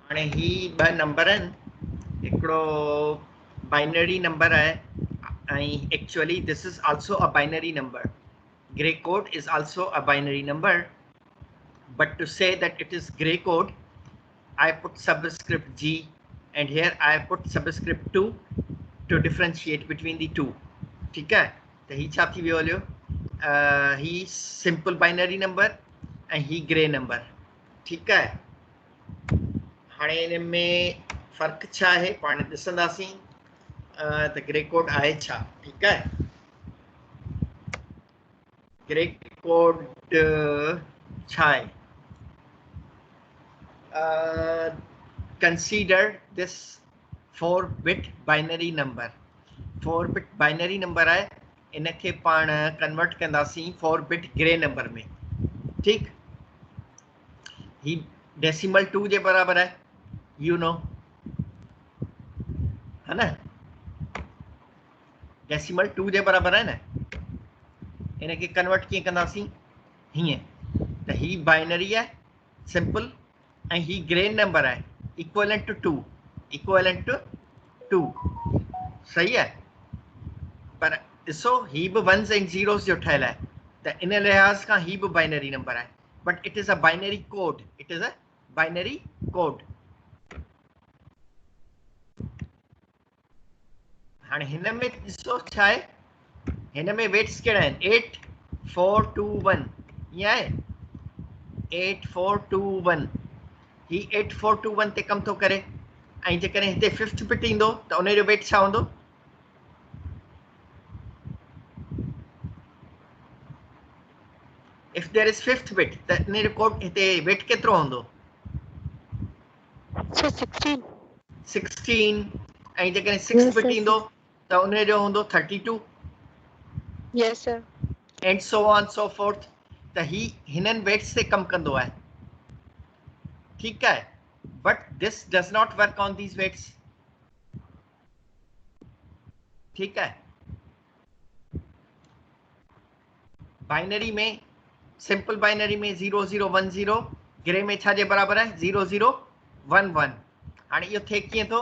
हाणे ही ॿ नंबर आहिनि, हिकिड़ो बाइनरी नंबर आहे ऐं actually this is also a binary number. Gray code is also a binary number, but to say that it is gray code, I put subscript G, and here I put subscript 2 to differentiate between the two. ठीक है, तो ही छा थी वियो हलियो, ही simple binary number ऐं ही grey number. ठीक है, हाणे इन में फ़र्क़ु छा आहे पाण ॾिसंदासीं. त ग्रे कोड आहे छा. ठीक है, ग्रे कोड छा आहे. Consider this 4-bit binary number. 4-bit binary number आहे, इनखे पाण कन्वर्ट कंदासीं 4-bit ग्रे नंबर में. ठीक, ही डेसिमल 2 जे बराबर आहे, यू नो, है ना. डेसिमल 2 जे बराबर आहे न. इनखे कन्वर्ट कीअं कंदासीं, हीअं. त ही बाइनरी आहे सिंपल ऐं ही ग्रे नंबर आहे इक्वलेंट टू 2, इक्वलेंट टू 2. सही आहे, पर ॾिसो ही बि वन्स एंड ज़ीरोस जो ठहियल आहे, त इन लिहाज़ खां ही बि बाइनरी नंबर आहे, but it is a binary code. It is a binary code. हाणे हिन में ॾिसो छा आहे, हिन में वेट्स कहिड़ा आहिनि, 8 4 2 1. ईअं आहे 8 4 2 1. ही 8 4 2 1 ते कमु थो करे, ऐं जेकॾहिं हिते 5th बिट ईंदो त उन जो वेट छा हूंदो. If there is 5th bit त इन जो कोड हिते वेट केतिरो हूंदो. 16. 16. ऐं जेकॾहिं 6th बिट ईंदो त उन जो हूंदो 32. Yes sir. And so on so fourth. त ही हिननि वेट्स ते कमु कंदो आहे. ठीकु आहे, but this does not work on these weights. ठीकु आहे, बाइनरी में, सिंपल बाइनरी में 0 0 1 0, ग्रे में छा जे बराबर आहे 0 0 1 1. हाणे इहो थिए कीअं थो.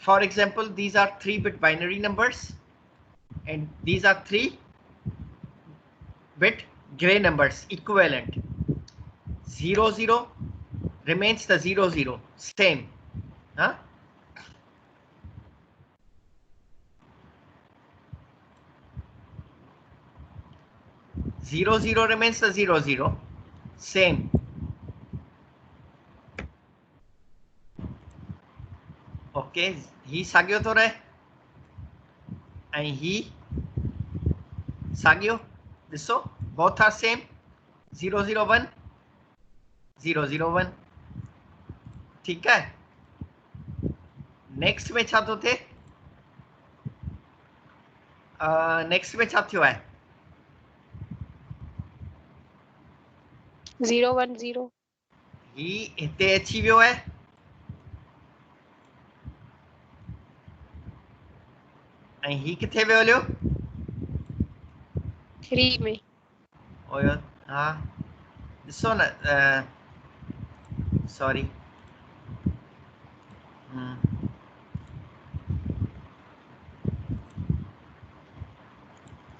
For example these are 3-bit binary numbers and these are 3-bit gray numbers equivalent. 0 0 remains the 0 0, same, huh? Zero zero remains the 0 0, same. Okay, ही साॻियो थो रहे ऐं ही साॻियो. ॾिसो both are same. 0 0 1 0 0 1. ठीकु आहे, नेक्स्ट में छा थो थिए, नेक्स्ट में छा थियो आहे. 0 1 0. ही हिते अची वियो आहे ऐं ही किथे वियो हलियो. 3 में. ओयो, हा ॾिसो न, सॉरी,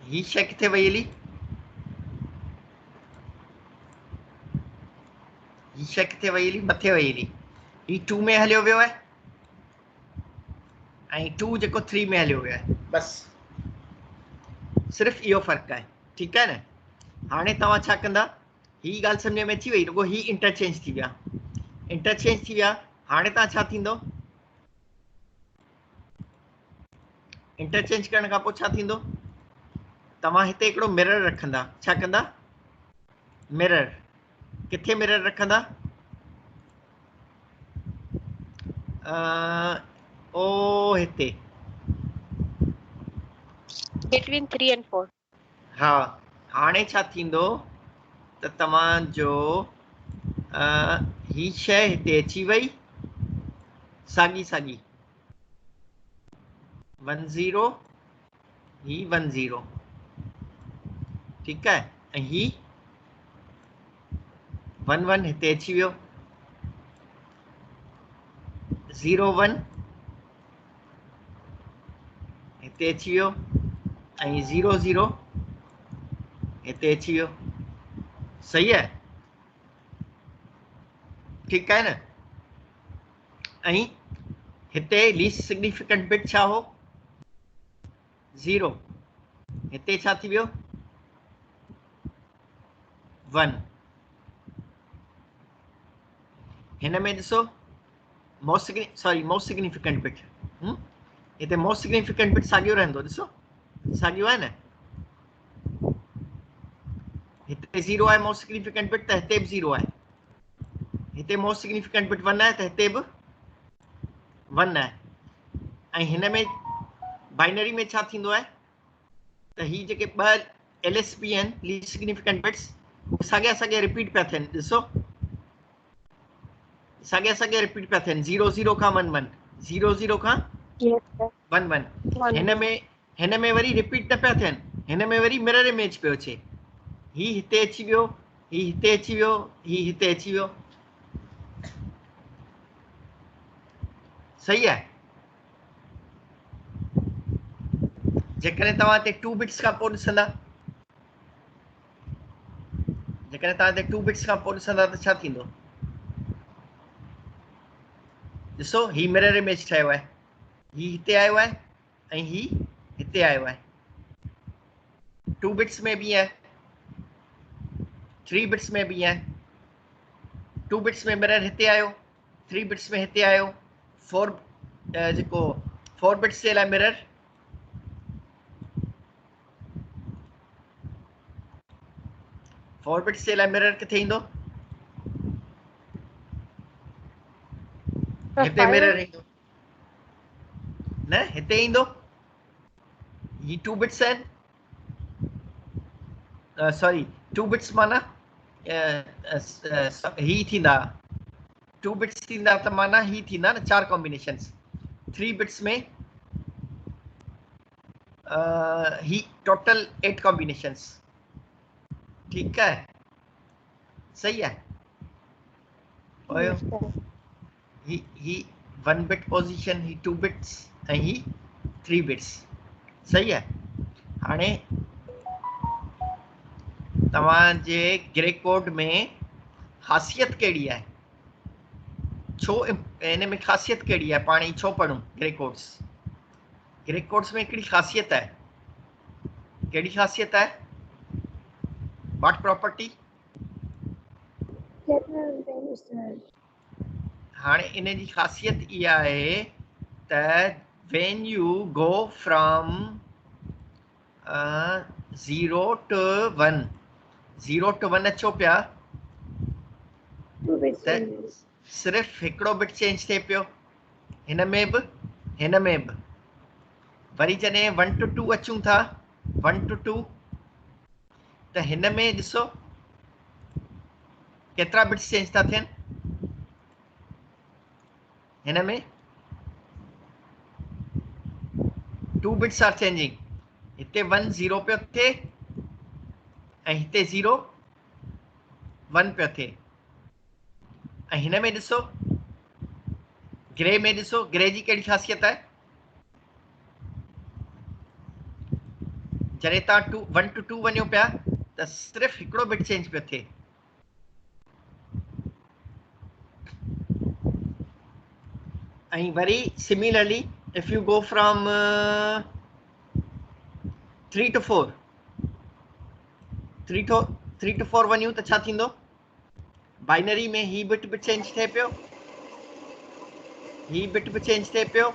ही शइ किथे वई हली, ही शइ किथे वई हली, मथे वई हली. ही 2 में हलियो वियो आहे ऐं 2 जेको 3 में हलियो वियो आहे. बस सिर्फ़ु इहो फ़र्क़ु आहे. ठीकु आहे न. हाणे तव्हां छा कंदा, ही ॻाल्हि सम्झ में अची वई, रुॻो ही इंटरचेंज थी विया, इंटरचेंज थी विया. हाणे तव्हां छा थींदो, इंटरचेंज करण खां पोइ छा थींदो, तव्हां हिते हिकिड़ो मिरर रखंदा. छा कंदा, मिरर. किथे मिरर रखंदा, ओ हिते. Between 3 and 4. हा, हाणे छा थींदो त तव्हांजो ही शइ हिते अची वई साॻी साॻी 1 0, ही 1 0. ठीकु आहे, ऐं ही 1 1 हिते अची वियो, 0 1 हिते अची वियो ऐं 0 0 हिते अची वियो। सही आहे, ठीकु आहे न। ऐं हिते लीस्ट सिग्निफिकेंट बिट छा हो, 0। हिते छा थी वियो, 1। हिन में ॾिसो मोस्ट सिग्निफिकेंट बिट, हिते मोस्ट सिग्निफिकेंट बिट साॻियो रहंदो, ॾिसो साॻियो आहे न। हिते 0 आहे मोस्ट सिग्निफिकेंट बिट, त हिते बि 0 आहे। हिते मोस्ट सिग्निफिकेंट बिट 1 आहे, त हिते बि 1 आहे। ऐं हिन में बाइनरी में छा थींदो आहे त ही जेके ॿ LSB आहिनि, लीस्ट सिग्निफिकेंट बिट्स, साॻिया साॻिया रिपीट पिया थियनि। ॾिसो साॻिया साॻिया रिपीट पिया थियनि, 0 0 खां 1 1, 0 0 खां Yes, sir. 1 1। 1 हिन में वरी रिपीट न पिया थियनि, हिन में वरी मिरर इमेज पियो अचे। ही हिते अची वियो, ही हिते अची वियो, ही हिते अची वियो। सही आहे। जेकॾहिं तव्हां हिते 2 बिट्स खां पोइ ॾिसंदा, जेकॾहिं तव्हां हिते 2 बिट्स खां पोइ ॾिसंदा त छा थींदो, ॾिसो ही मिरर इमेज ठहियो आहे, ही हिते आयो आहे ऐं ही हिते आयो आहे। 2 बिट्स में भी है, 3 बिट्स में भी है। 2 बिट्स में मिरर हिते आयो, 3 बिट्स में हिते आयो, 4 जेको 4 बिट्स जे लाइ मिरर, बिट्स जे लाइ मिरर किथे ईंदो, हिते मिरर ईंदो न, हिते ईंदो। ही 2 बिट्स आहिनि, सॉरी 2 बिट्स माना ही थींदा, 2 बिट्स थींदा त माना ही थींदा न 4 कॉम्बिनेशंस। 3 बिट्स में ही टोटल 8 कॉम्बिनेशंस। ठीक है, सही है। OYO Yes, sir. ही 1 बिट पोजीशन, ही 2 बिट्स ऐं ही 3 बिट्स। सही है। हाणे तव्हांजे ग्रे कोड में ख़ासियत कहिड़ी आहे, छो इन में ख़ासियत कहिड़ी आहे, पाण ई छो पढ़ूं ग्रे कोड्स। ग्रे कोड्स में हिकिड़ी ख़ासियत आहे, कहिड़ी ख़ासियत आहे, व्हाट प्रॉपर्टी। हाणे इन जी ख़ासियत इहा आहे त when you go from 0 to 1, 0 to 1 अचो पिया त सिर्फ़ु हिकिड़ो बिट चेंज थिए पियो, हिन में बि हिन में बि। वरी जॾहिं 1 to 2 अचूं था, 1 to 2, त हिन में ॾिसो केतिरा बिट्स चेंज था थियनि, हिन में 2 बिट्स आर चेंजिंग। हिते 1 0 पियो थिए ऐं हिते 0 1 पियो थिए। ऐं हिन में ॾिसो ग्रे में, ॾिसो ग्रे जी कहिड़ी ख़ासियत आहे, जॾहिं तव्हां 1 to 2 वञो पिया त सिर्फ़ु हिकिड़ो बिट चेंज पियो थिए। ऐं worry similarly if you go from 3 to 4, 3 to 4 वञूं त छा थींदो, बाइनरी में ही बिट बि चेंज थिए पियो, ही बिट बि चेंज थिए पियो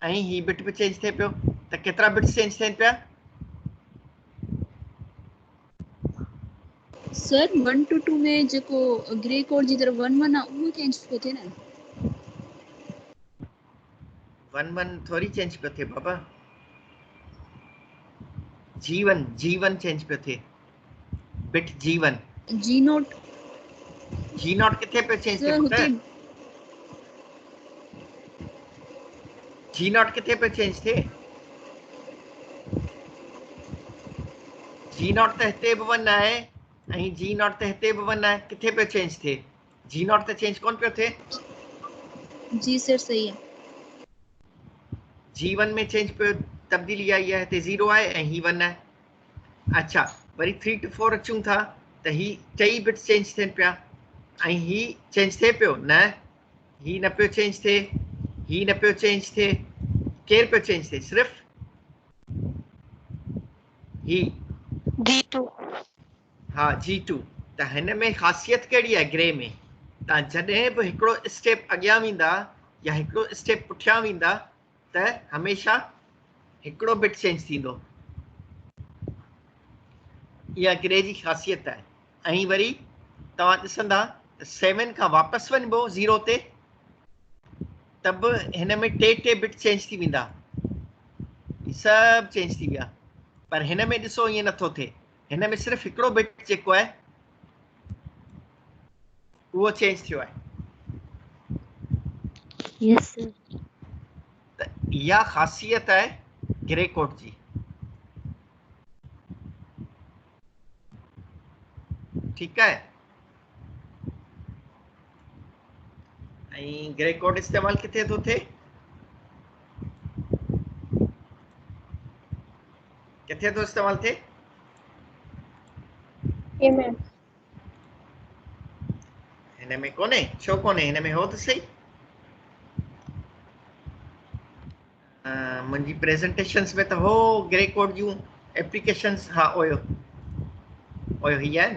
ऐं ही बिट बि चेंज थिए पियो। त केतिरा बिट्स चेंज थियनि पिया, सर 1 to 2 में जेको ग्रे कोड जी तरफ 1 1 आहे उहो चेंज पियो थिए न। 1 1 थोरी चेंज पियो थिए बाबा, G1 चेंज पियो थिए, बिट G1। जी नोट किथे पियो चेंज थिए सर पुट, हुते G0 किथे पियो चेंज थिए, G0 त हिते बि 1 आहे, ऐं जी नॉट त हिते बि 1 आहे, किथे पियो चेंज थिए? जी नॉट त चेंज कोन पियो थिए, जी सर सही है। G1 में चेंज पियो तब्दीली आई आहे, हिते 0 आहे ऐं ही 1 आहे। अच्छा, वरी 3 to 4 अचूं था त ही टई बिट्स चेंज थियनि पिया ऐं ही चेंज थिए पियो न, ही न पियो चेंज थिए, ही न पियो चेंज थिए, केरु पियो चेंज थिए? सिर्फ़ ही। G2. हा G2। त हिन में ख़ासियत कहिड़ी आहे ग्रे में? तव्हां जॾहिं बि हिकिड़ो स्टेप अॻियां वेंदा या हिकिड़ो स्टेप पुठियां वेंदा त हमेशह हिकिड़ो बिट चेंज थींदो। इहा ग्रे जी ख़ासियत आहे। ऐं वरी तव्हां ॾिसंदा त 7 खां वापसि वञिबो 0 ते त बि हिन में टे बिट चेंज थी वेंदा, सभु चेंज थी विया। पर हिन में ॾिसो ईअं नथो थिए, हिन में सिर्फ़ु हिकिड़ो बिट जेको आहे उहो चेंज थियो आहे। Yes, sir. त इहा ख़ासियत आहे ग्रे कोड जी। ठीकु आहे। ऐं ग्रे कोड इस्तेमालु किथे थो थिए? किथे थो इस्तेमालु थिए? Amen. हिन में कोन्हे, छो कोन्हे? हिन में हो त सही। मुंहिंजी प्रेज़ेंटेशन्स में त हो ग्रे कोड जूं एप्लीकेशन्स। हा ओयो ओयो हीअ आहे न।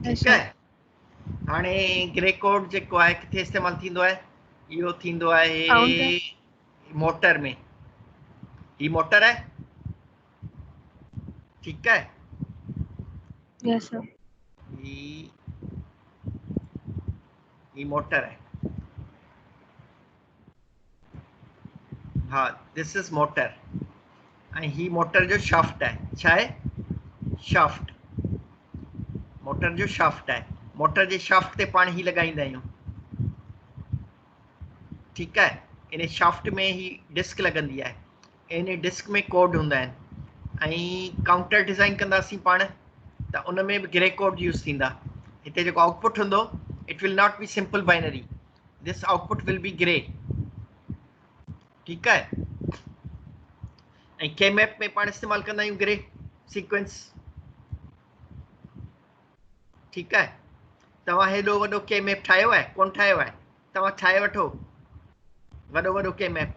ठीकु अच्छा आहे। हाणे ग्रे कोड जेको आहे किथे इस्तेमालु थींदो आहे? इहो थींदो Counter. आहे मोटर में। ही मोटर आहे, ठीकु आहे। Yes, sir. ही मोटर है। हाँ दिस इज मोटर ऐं ही मोटर जो शाफ्ट है। छा है? शाफ्ट। मोटर जो शाफ्ट है। मोटर जे शाफ्ट ते पाण ही लॻाईंदा आहियूं, ठीकु आहे। इन शाफ्ट में ही डिस्क लॻंदी आहे, इन डिस्क में कोड हूंदा आहिनि ऐं काउंटर डिज़ाइन कंदासीं पाण त उन में बि ग्रे कोड यूज़ थींदा। हिते जेको आउटपुट हूंदो it will not be simple binary, this output will be grey, ठीकु आहे। ऐं के मैप में पाण इस्तेमालु कंदा आहियूं ग्रे सीक्वेंस, ठीकु आहे। तव्हां हेॾो वॾो के मैप ठाहियो आहे? कोन ठाहियो आहे? तव्हां ठाहे वठो वॾो वॾो के मैप,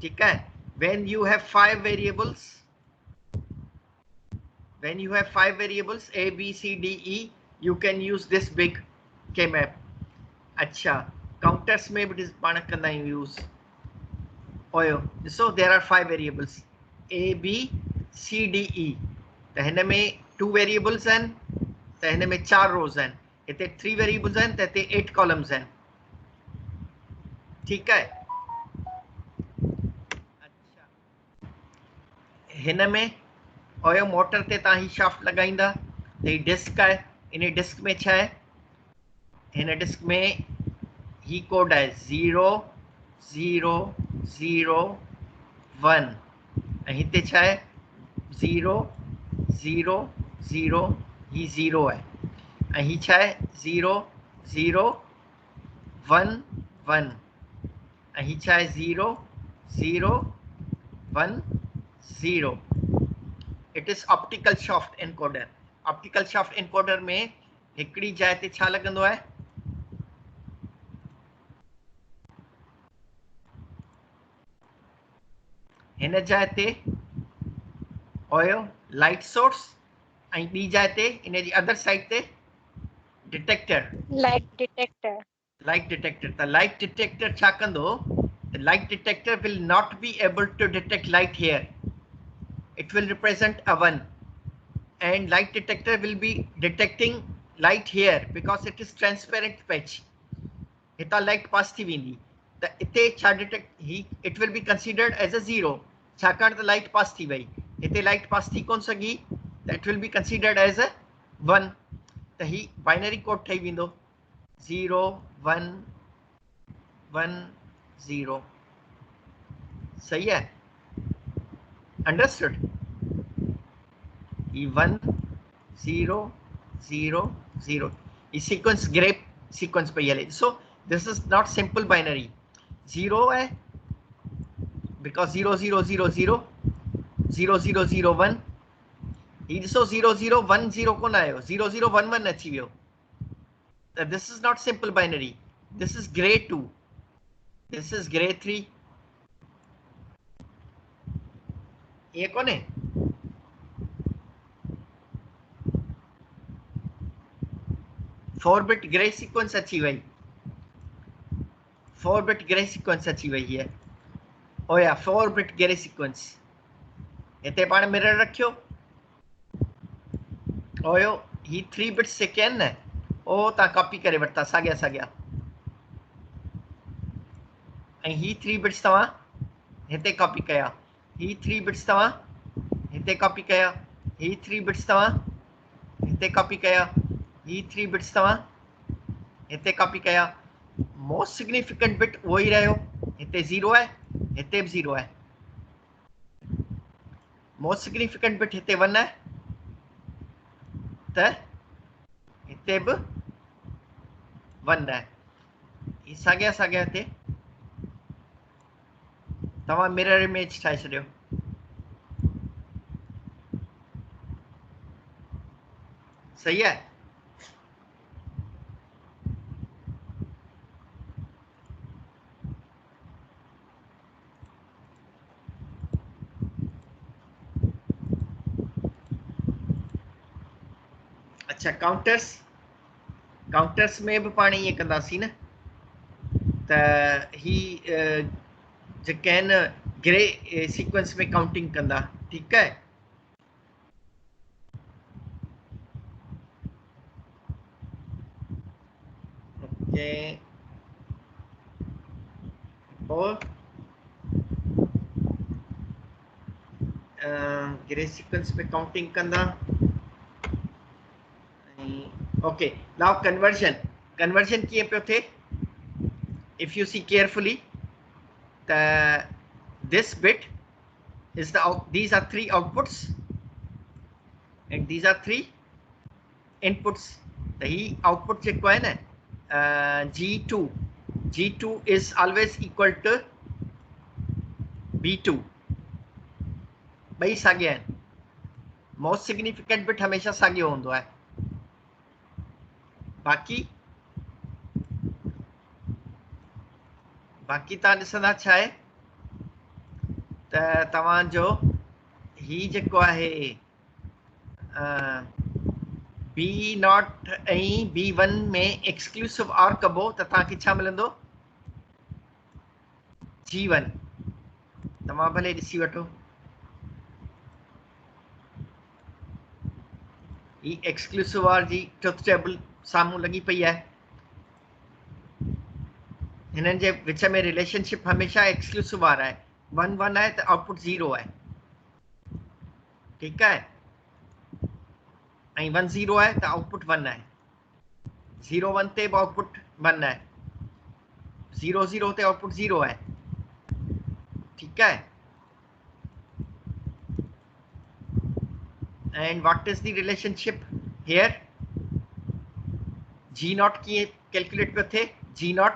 ठीकु आहे। when you have 5 variables, when you have 5 variables a b c d e, you can use this big k map। अच्छा, काउंटर्स में बि पाण कंदा आहियूं यूज़। ओयो ॾिसो there are 5 variables a b c d e, त हिन में 2 वेरिएबल्स आहिनि त हिन में 4 रोज़ आहिनि, हिते 3 वेरिएबल्स आहिनि त हिते 8 कॉलम्स आहिनि, ठीकु आहे। अच्छा, हिन में ओयो मोटर ते तव्हां ही शाफ्ट लॻाईंदा त ही डिस्क आहे, इन डिस्क में छा आहे? हिन डिस्क में ही कोड आहे 0 0 0 1 ऐं हिते छा आहे? 0 0 0 ही 0 आहे ऐं ही छा आहे? 0 0 1 1 ऐं ही छा आहे? 0 0 1 0। It is optical shaft encoder. Optical shaft encoder में हिकिड़ी जाइ ते छा लॻंदो आहे? हिन जाइ ते ओयो लाइट सोर्स ऐं ॿी जाइ ते इन जी अदर साइड ते detector, Light detector. Light detector. त लाइट डिटेक्टर छा कंदो? The light detector will not be able to detect light here. It will represent a 1 and light detector will be detecting light here because it is transparent patch। हितां light pass थी वेंदी त हिते छा detect ही it will be considered as a 0 छाकाणि त light pass थी वई, हिते लाइट पास थी कोन सघी त it will be considered as a 1 त ही बाइनरी कोड ठही वेंदो 0 1 1 0। सही है, अंडरस्टूड। ही 1 0 0 0 ही सीक्वेंस ग्रे सीक्वेंस पे हले। So this is not simple binary. 0 है बिकॉज 0 0 0 0 0 0 0 1 ही ॾिसो 0 0 1 0 कोन आयो, 0 0 1 1 अची वियो। This is not simple binary. This is gray 2. This is gray 3. ये कौन है? 4-bit ग्रे सीक्वेंस अची वई। 4-bit ग्रे सीक्वेंस अची वई है। ओ या 4-bit ग्रे सीक्वेंस। इते पाण मिरर रखियो। ओयो ही 3 बिट्स जेके आहिनि न, ओ तव्हां कॉपी करे वरिता साॻिया साॻिया। ऐं ही 3 बिट्स तव्हां हिते कॉपी कया। ही 3 बिट्स तव्हां हिते कॉपी कया। ही 3 बिट्स तव्हां हिते कॉपी कया। ही 3 बिट्स तव्हां हिते कॉपी कया। मोस्ट सिग्निफिकेंट बिट उहो ई रहियो। हिते 0 आहे, हिते बि 0 आहे। मोस्ट सिग्निफिकेंट बिट हिते 1 आहे, त हिते बि 1 आहे। ही साॻिया साॻिया हिते तव्हां मिरर इमेज ठाहे छॾियो। सही है। अच्छा काउंटर्स में भी पाण ईअं कंदासीं न, त ही जेके आहिनि ग्रे सीक्वेंस में काउंटिंग कंदा। ठीकु आहे। ओके और ग्रे सीक्वेंस में काउंटिंग कंदा। ओके नाउ कन्वर्जन कीअं पियो थिए? इफ यू सी केयरफुली त this bit is these are 3 outputs and these are 3 inputs. त ही आउटपुट जेको आहे न G2 is always equal to B2। ॿई साॻिया आहिनि। मोस्ट सिग्निफिकेंट बिट हमेशह साॻियो हूंदो आहे। बाक़ी तव्हां ॾिसंदा छा आहे त तव्हांजो ही जेको आहे B0 ऐं B1 में एक्सक्लूसिव ऑर कबो त तव्हांखे छा मिलंदो? G1। तव्हां भले ॾिसी वठो। ही एक्सक्लूसिव ऑर जी ट्रुथ टेबल साम्हूं लॻी पई आहे। हिननि जे विच में रिलेशनशिप हमेशह एक्सक्लूसिव ऑर आहे। 1 1 आहे त आउटपुट 0 आहे। ठीकु आहे। ऐं 1 0 आहे त आउटपुट 1 आहे। 0 1 ते बि आउटपुट 1 आहे। 0 0 ते आउटपुट 0 आहे। ठीकु आहे। And what is the relationship here? G0 कीअं कैलकुलेट पियो थिए? G0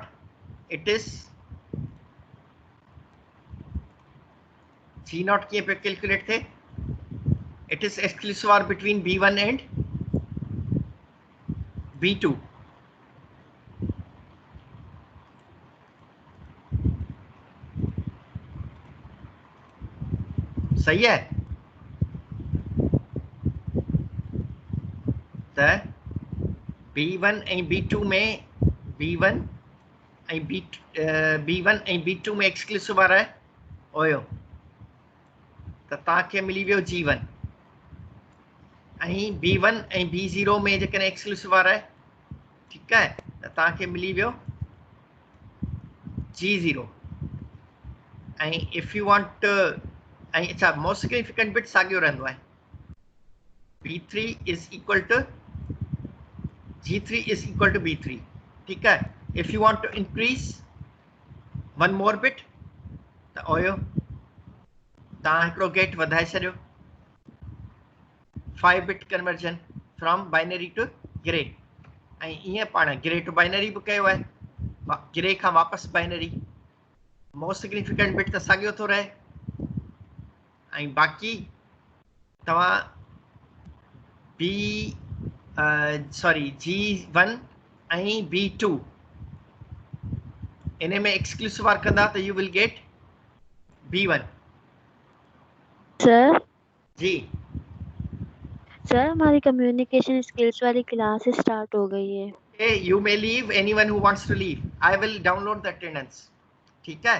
इट इज G0 कीअं पियो कैलकुलेट थिए? It is exclusive or between B1 and B2। सही है। त B1 ऐं B2 में B1 ऐं B2 में एक्सक्लूसिव वारा आहे ओयो त तव्हांखे मिली वियो G1। ऐं B1 ऐं B0 में जेकॾहिं एक्सक्लूसिव वारा आहे, ठीकु आहे, त तव्हांखे मिली वियो G0। ऐं इफ यू वांट ऐं अच्छा मोस्ट सिग्निफिकेंट बिट साॻियो रहंदो आहे। B3 is equal to G3 is equal to B3। ठीक है। If you want to increase one more bit त ओयो तव्हां हिकिड़ो गेट वधाए छॾियो। 5 bit conversion from binary to gray ऐं ईअं पाण ग्रे टू बाइनरी बि कयो आहे ग्रे खां वापसि बाइनरी मोस्ट सिग्निफिकेंट बिट त साॻियो थो रहे ऐं बाक़ी तव्हां बी सॉरी G1 ऐं B2 इन में एक्सक्लूसिव वार कंदा त you will get B1 sir ji sir हमारी कम्युनिकेशन स्किल्स वाली क्लास स्टार्ट हो गई है Hey, you may leave anyone who wants to leave. I will download the attendance. ठीक है?